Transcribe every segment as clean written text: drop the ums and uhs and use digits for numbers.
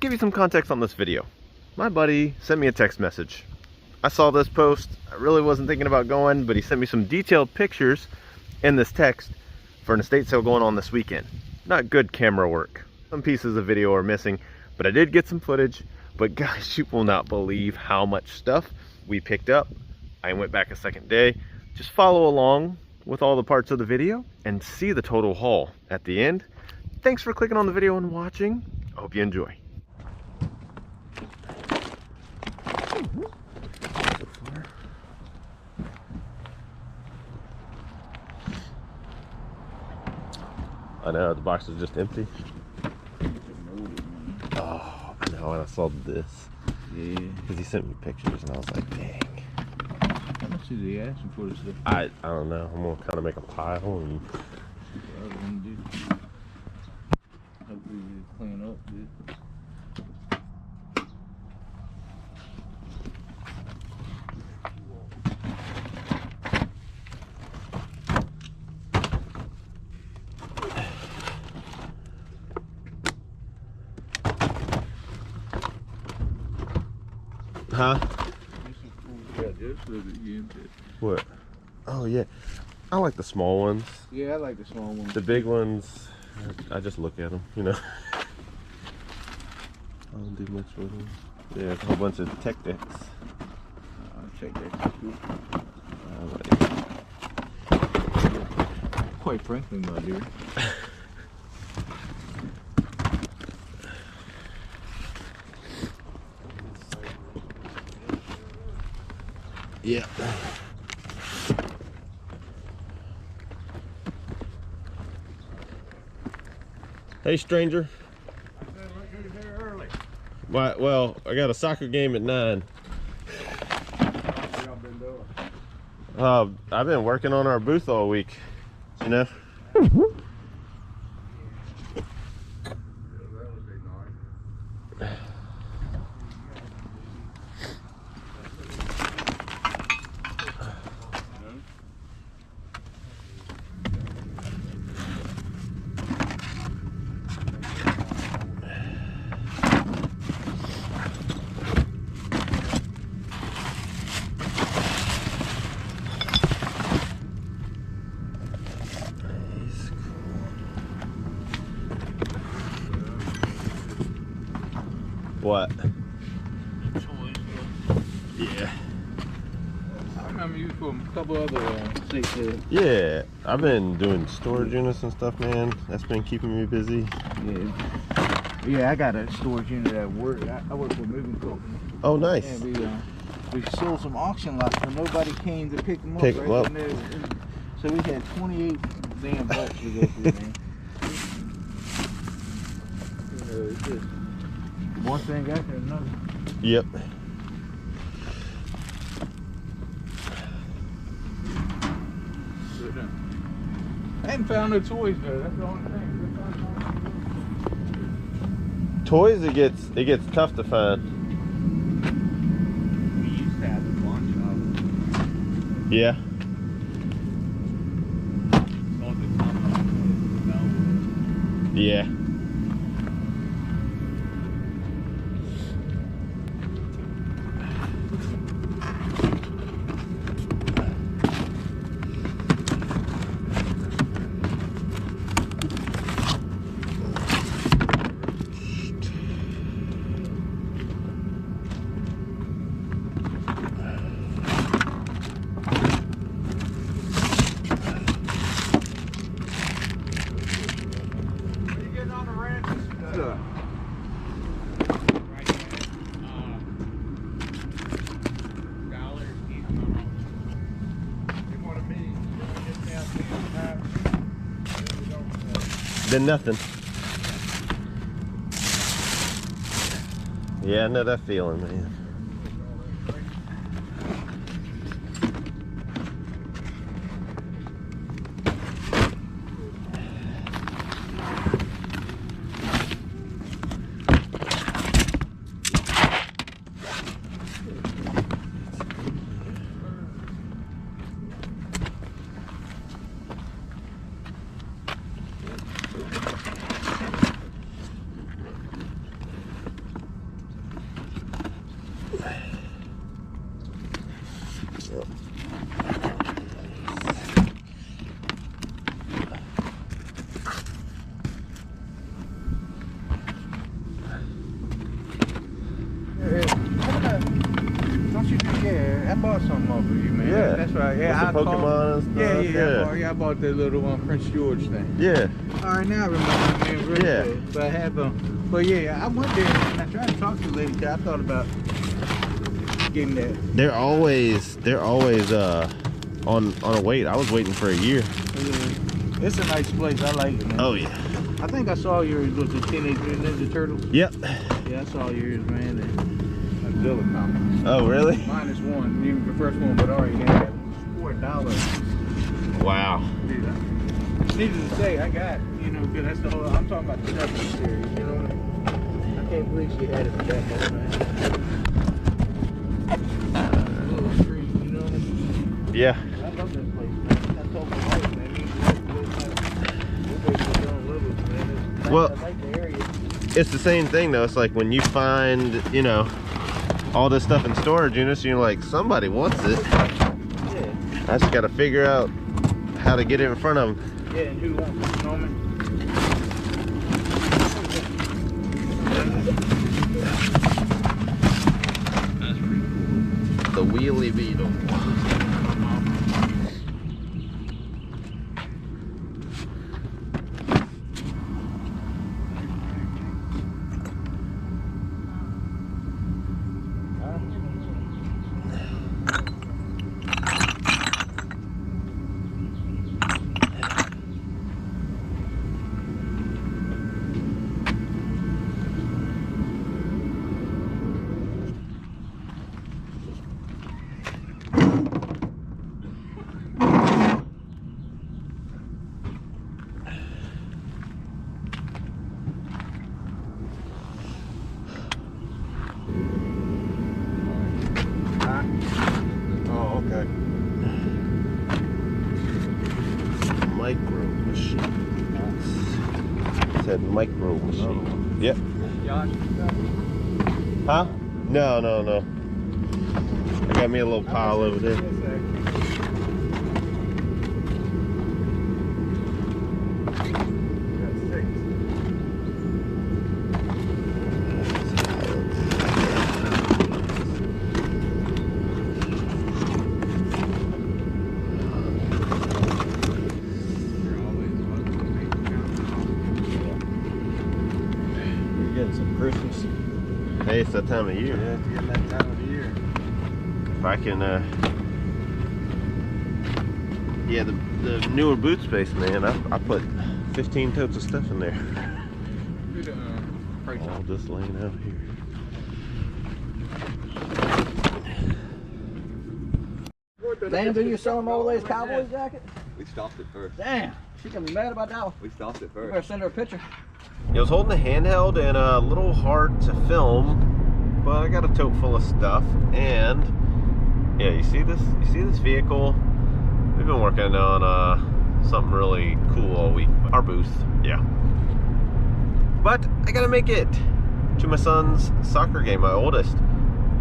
give you some context on this video. My buddy sent me a text message. I saw this post. I really wasn't thinking about going, but he sent me some detailed pictures in this text for an estate sale going on this weekend. Not good camera work. Some pieces of video are missing, but I did get some footage. But guys, you will not believe how much stuff we picked up. I went back a second day. Just follow along with all the parts of the video and see the total haul at the end. Thanks for clicking on the video and watching. I hope you enjoy. I know, the box is just empty. Oh, I know, and I saw this. Yeah. Because he sent me pictures and I was like, dang. How much is he asking for this stuff? I don't know. I'm going to kind of make a pile and... Hopefully you clean up, dude. Huh? What? Oh yeah, I like the small ones. Yeah, I like the small ones. The big ones, I just look at them, you know. I don't do much with them. Yeah, it's a whole bunch of tech decks. I'll check that too. Quite frankly, my dear. Yeah. Hey, stranger. I said, look who's here early. Why, well, I got a soccer game at 9. What y'all been doing? I've been working on our booth all week, you know. What? Yeah. I remember you from a couple other states. Yeah, I've been doing storage units and stuff, man. That's been keeping me busy. Yeah, I got a storage unit at work. I work for a moving company. Oh, nice. And we sold some auction lots, but nobody came to pick them up. Pick them up. So we had 28 damn bucks to go through, man. You know, it's just one thing after another. Yep. I haven't found no toys though. That's the only thing. Toys, it gets tough to find. We used to have a bunch of them. Yeah. Yeah. Then nothing. Yeah, I know that feeling, man. I bought something off of you, man. Yeah. That's right. Yeah, With I the called. Pokemon and stuff. I bought that little Prince George thing. Yeah. All right, now I remember, man. Really Yeah. good. But I have but yeah, I went there and I tried to talk to the lady. 'Cause I thought about getting that. They're always on a wait. I was waiting for a year. Yeah. It's a nice place. I like it, man. Oh yeah. I think I saw yours was the Teenage Mutant Ninja Turtles. Yep. Yeah, I saw yours, man. And Zilla comics. Oh really? Minus one. Even the first one, but already had $4. Wow. Dude, needless to say, I got, because that's the whole, I'm talking about the Netflix series, you know what I mean? I can't believe she had it for that much, man. A little street, you know what I mean? Yeah. I love this place, man. I told my wife, man, Well, I like the area. it's the same thing though. It's like when you find, all this stuff in storage units, you're like, somebody wants it. Yeah. I just got to figure out how to get it in front of them. Yeah, and who wants it, you know what I mean? That's pretty cool. The wheelie beetle. Oh, okay. Micro machine. It said micro machine. Yep. Huh? No. I got me a little pile over there. Some Christmas. Hey, it's that time of year. Yeah, it's getting that time of the year. If I can, yeah, the newer boot space, man, I put 15 totes of stuff in there. All just laying out here. Damn, do you sell them all those Cowboys jackets? We stopped it first. Damn, she can be mad about that one. We stopped it You better first. send her a picture. I was holding the handheld and a little hard to film, but I got a tote full of stuff. And yeah, you see this vehicle? We've been working on something really cool all week. Our booth, yeah. But I gotta make it to my son's soccer game, my oldest.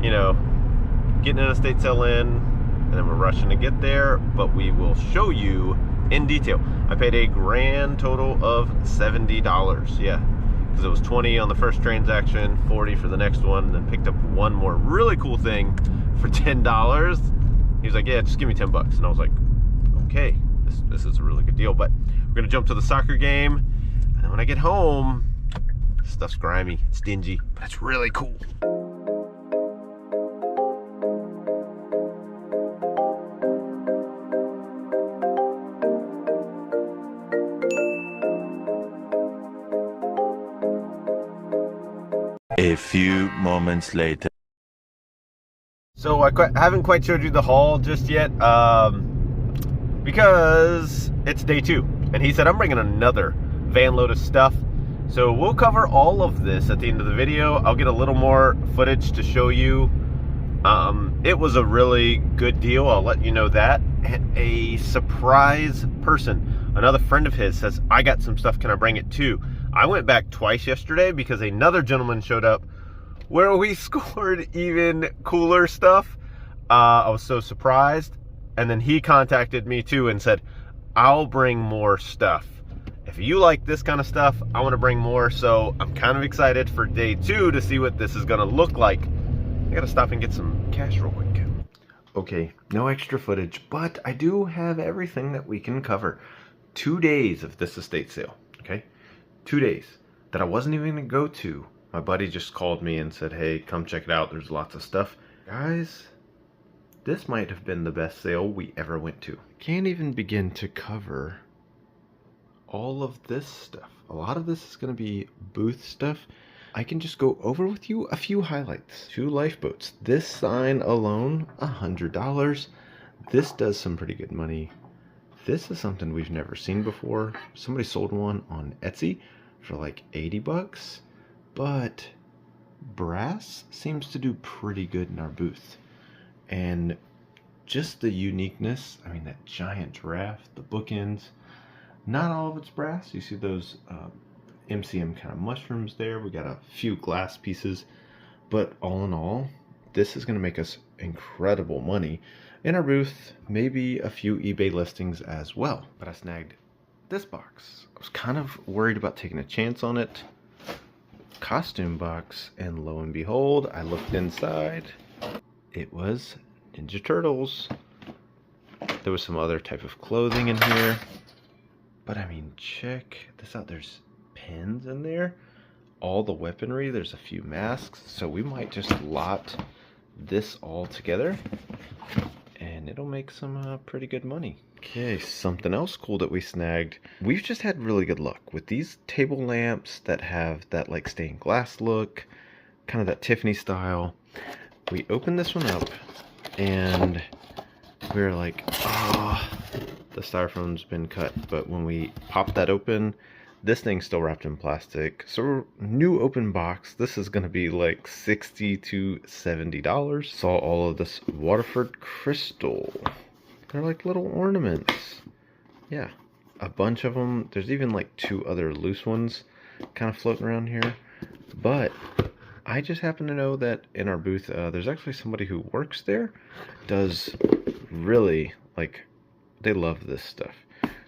Getting an estate sale in, and then we're rushing to get there, but we will show you in detail. I paid a grand total of $70, yeah, because it was 20 on the first transaction, 40 for the next one, and then picked up one more really cool thing for $10. He was like, yeah, just give me 10 bucks. And I was like, okay, this is a really good deal. But we're gonna jump to the soccer game, and then when I get home, stuff's grimy, it's dingy, but it's really cool. A few moments later. So I haven't quite showed you the haul just yet, because it's day 2, and he said I'm bringing another van load of stuff. So we'll cover all of this at the end of the video. I'll get a little more footage to show you. It was a really good deal, I'll let you know that. And a surprise person, another friend of his, says, I got some stuff, can I bring it too? I went back twice yesterday because another gentleman showed up where we scored even cooler stuff. I was so surprised. And then he contacted me too and said, I'll bring more stuff. If you like this kind of stuff, I want to bring more. So I'm kind of excited for day 2 to see what this is going to look like. I got to stop and get some cash real quick. Okay, no extra footage, but I do have everything that we can cover. 2 days of this estate sale, okay? 2 days that I wasn't even gonna go to. My buddy just called me and said, hey, come check it out. There's lots of stuff. Guys, this might have been the best sale we ever went to. Can't even begin to cover all of this stuff. A lot of this is gonna be booth stuff. I can just go over with you a few highlights. 2 lifeboats. This sign alone, $100. This does some pretty good money. This is something we've never seen before. Somebody sold one on Etsy for like 80 bucks, but brass seems to do pretty good in our booth. And just the uniqueness, I mean, that giant giraffe, the bookends, not all of it's brass. You see those MCM kind of mushrooms there. We got a few glass pieces, but all in all, this is going to make us incredible money in our booth, maybe a few eBay listings as well. But I snagged this box. I was kind of worried about taking a chance on it. Costume box, and lo and behold, I looked inside. It was Ninja Turtles. There was some other type of clothing in here, but I mean, check this out. There's pins in there, all the weaponry, there's a few masks, so we might just lot this all together and it'll make some pretty good money. Okay, something else cool that we snagged. We've just had really good luck with these table lamps that have that like stained glass look, kind of that Tiffany style. We opened this one up and we were like, oh, the styrofoam's been cut, but when we popped that open, this thing's still wrapped in plastic. So new open box, this is gonna be like $60 to $70. Saw all of this Waterford crystal. They're like little ornaments. Yeah, a bunch of them. There's even like 2 other loose ones kind of floating around here. But I just happen to know that in our booth, there's actually somebody who works there, does really, like, they love this stuff.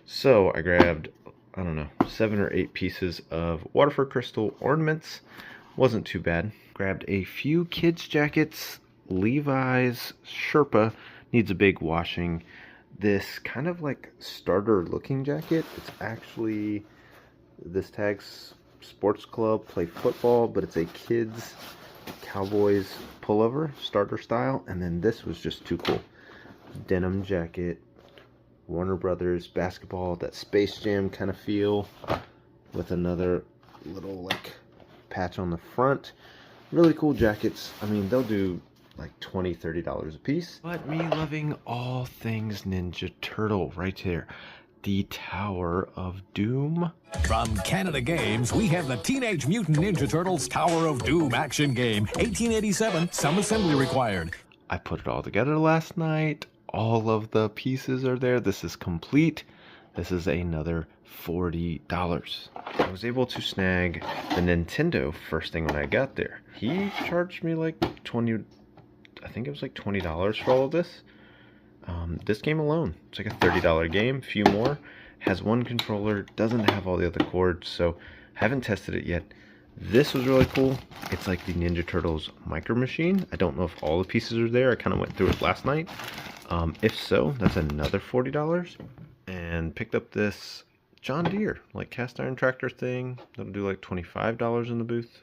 So I grabbed, I don't know, 7 or 8 pieces of Waterford crystal ornaments. Wasn't too bad. Grabbed a few kids jackets. Levi's Sherpa needs a big washing. This kind of like starter looking jacket. It's actually, this tag's sports club, play football, but it's a kids Cowboys pullover, starter style. And then this was just too cool. Denim jacket. Warner Brothers basketball, that Space Jam kind of feel, with another little like patch on the front. Really cool jackets. I mean, they'll do like $20, $30 a piece. But me loving all things Ninja Turtle right here. The Tower of Doom. From Canada Games, we have the Teenage Mutant Ninja Turtles Tower of Doom action game. 1887, some assembly required. I put it all together last night. All of the pieces are there. This is complete. This is another $40. I was able to snag the Nintendo first thing when I got there. He charged me like $20, I think it was like $20 for all of this. This game alone, it's like a $30 game, few more. Has 1 controller, doesn't have all the other cords, so haven't tested it yet. This was really cool. It's like the Ninja Turtles Micro Machine. I don't know if all the pieces are there. I kind of went through it last night. If so, that's another $40. And picked up this John Deere, like cast iron tractor thing. That'll do like $25 in the booth.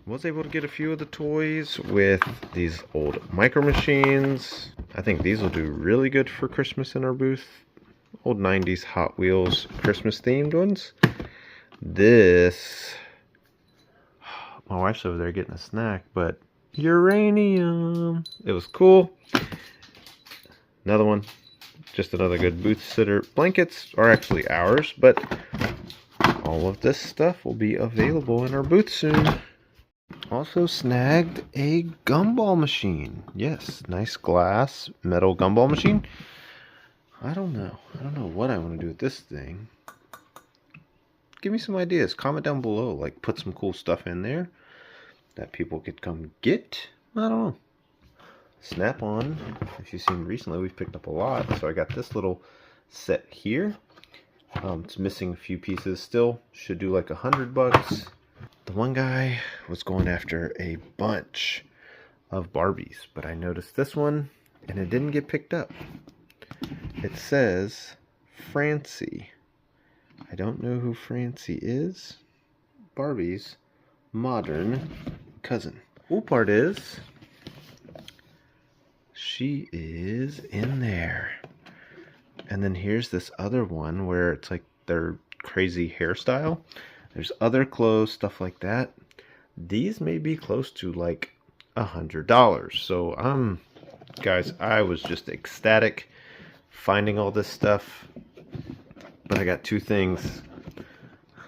Was able to get a few of the toys with these old Micro Machines. I think these will do really good for Christmas in our booth. Old 90s Hot Wheels Christmas themed ones. This, my wife's over there getting a snack, but uranium. It was cool. Another one, just another good booth sitter. Blankets are actually ours, but all of this stuff will be available in our booth soon. Also snagged a gumball machine. Yes, nice glass metal gumball machine. I don't know what I want to do with this thing. Give me some ideas. Comment down below. Like, put some cool stuff in there that people could come get. I don't know. Snap-on, if you've seen recently, we've picked up a lot. So I got this little set here. It's missing a few pieces still. Should do like $100. The one guy was going after a bunch of Barbies, but I noticed this one and it didn't get picked up. It says Francie. I don't know who Francie is. Barbie's modern cousin. Cool part is she is in there. And then here's this other one where it's like their crazy hairstyle. There's other clothes, stuff like that. These may be close to like $100. So guys, I was just ecstatic finding all this stuff. But I got two things.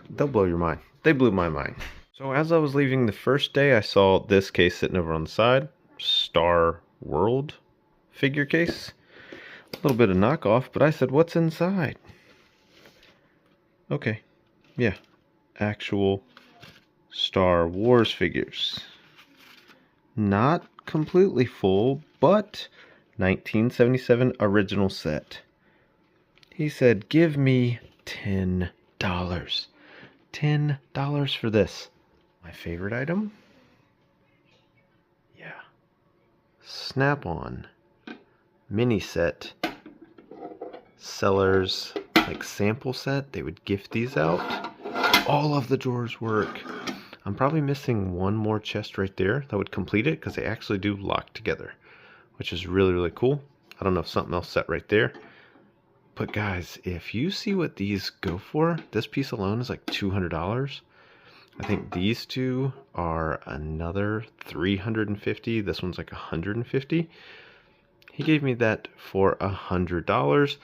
They'll blow your mind. They blew my mind. So as I was leaving the first day, I saw this case sitting over on the side. Star World figure case. A little bit of knockoff, but I said, what's inside? Okay. Yeah. Actual Star Wars figures. Not completely full, but 1977 original set. He said, give me $10. $10 for this. My favorite item? Yeah. Snap-on mini set. Sellers, like sample set. They would gift these out. All of the drawers work. I'm probably missing one more chest right there that would complete it, because they actually do lock together, which is really, really cool. I don't know if something else set right there. But guys, if you see what these go for, this piece alone is like $200. I think these two are another $350. This one's like $150. He gave me that for $100.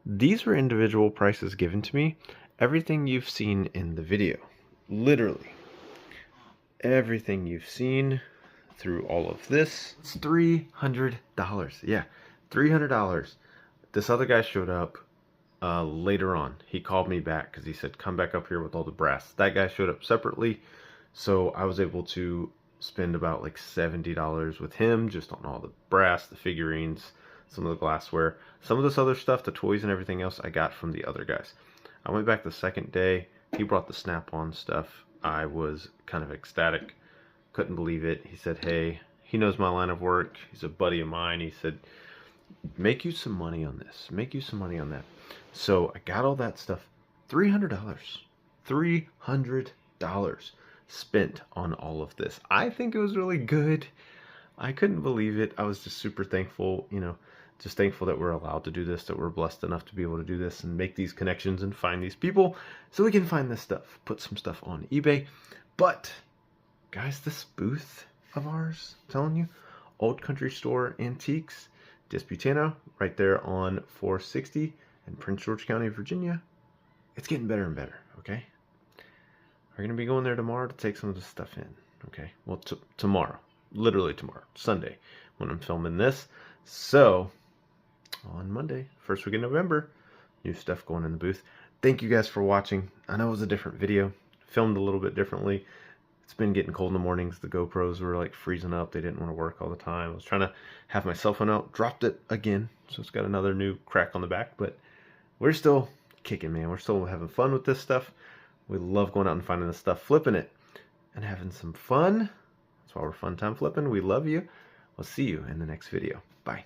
These were individual prices given to me. Everything you've seen in the video, literally everything you've seen through all of this, it's $300. Yeah, $300. This other guy showed up later on. He called me back because he said, come back up here with all the brass. That guy showed up separately, so I was able to spend about like $70 with him just on all the brass, the figurines, some of the glassware. Some of this other stuff, the toys and everything else, I got from the other guys. I went back the second day. He brought the snap-on stuff. I was kind of ecstatic. Couldn't believe it. He said, hey, he knows my line of work. He's a buddy of mine. He said, make you some money on this. Make you some money on that. So I got all that stuff. $300. $300 spent on all of this. I think it was really good. I couldn't believe it. I was just super thankful, you know, just thankful that we're allowed to do this, that we're blessed enough to be able to do this and make these connections and find these people so we can find this stuff, put some stuff on eBay. But guys, this booth of ours, I'm telling you, Old Country Store Antiques, Disputanta, right there on 460 in Prince George County, Virginia. It's getting better and better, okay? We're going to be going there tomorrow to take some of this stuff in, okay? Well, tomorrow. Literally tomorrow. Sunday, when I'm filming this. So, on Monday, first week in November, new stuff going in the booth. Thank you guys for watching. I know it was a different video. Filmed a little bit differently. It's been getting cold in the mornings. The GoPros were like freezing up. They didn't want to work all the time. I was trying to have my cell phone out. Dropped it again. So it's got another new crack on the back. But we're still kicking, man. We're still having fun with this stuff. We love going out and finding this stuff, flipping it, and having some fun. That's why we're Fun Time Flipping. We love you. We'll see you in the next video. Bye.